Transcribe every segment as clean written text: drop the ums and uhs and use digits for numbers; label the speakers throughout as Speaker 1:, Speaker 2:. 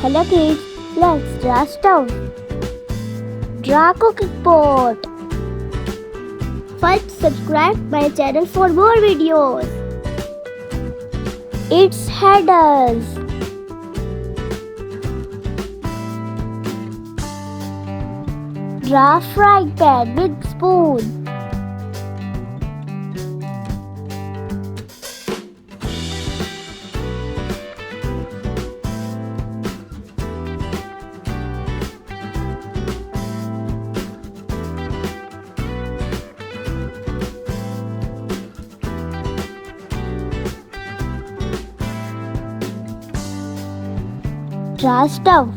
Speaker 1: Hello kids, let's draw stuff. Draw cooking pot. First, subscribe my channel for more videos. Its headers. Draw frying pan with spoon. Draw stove.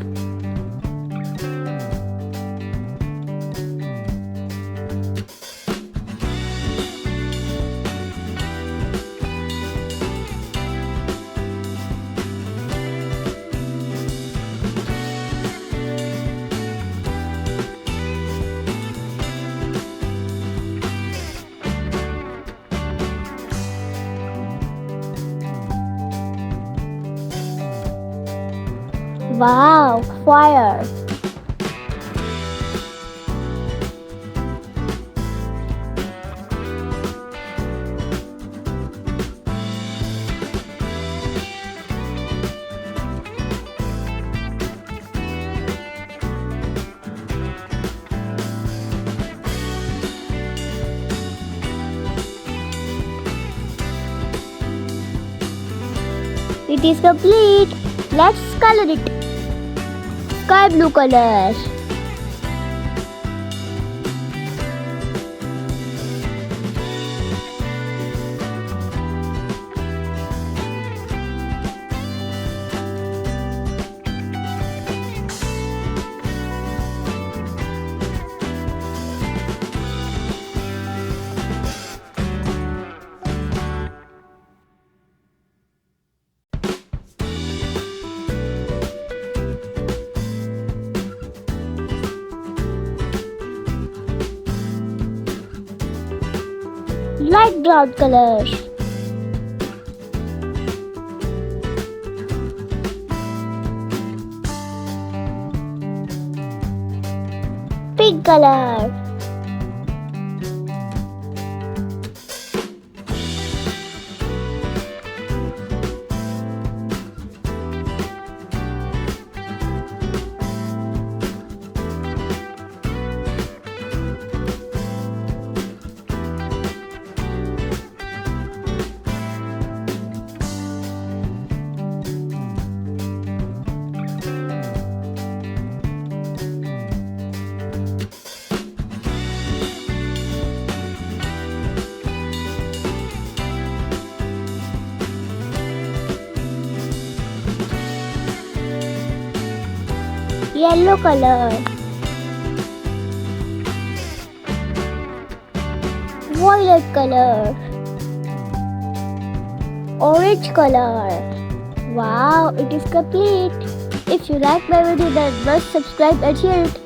Speaker 1: Wow, fire! It is complete. Let's color it. Sky blue color. Light brown color. Pink color. Yellow color. Violet color. Orange color. Wow, it is complete. If you like my video, then must subscribe and share it.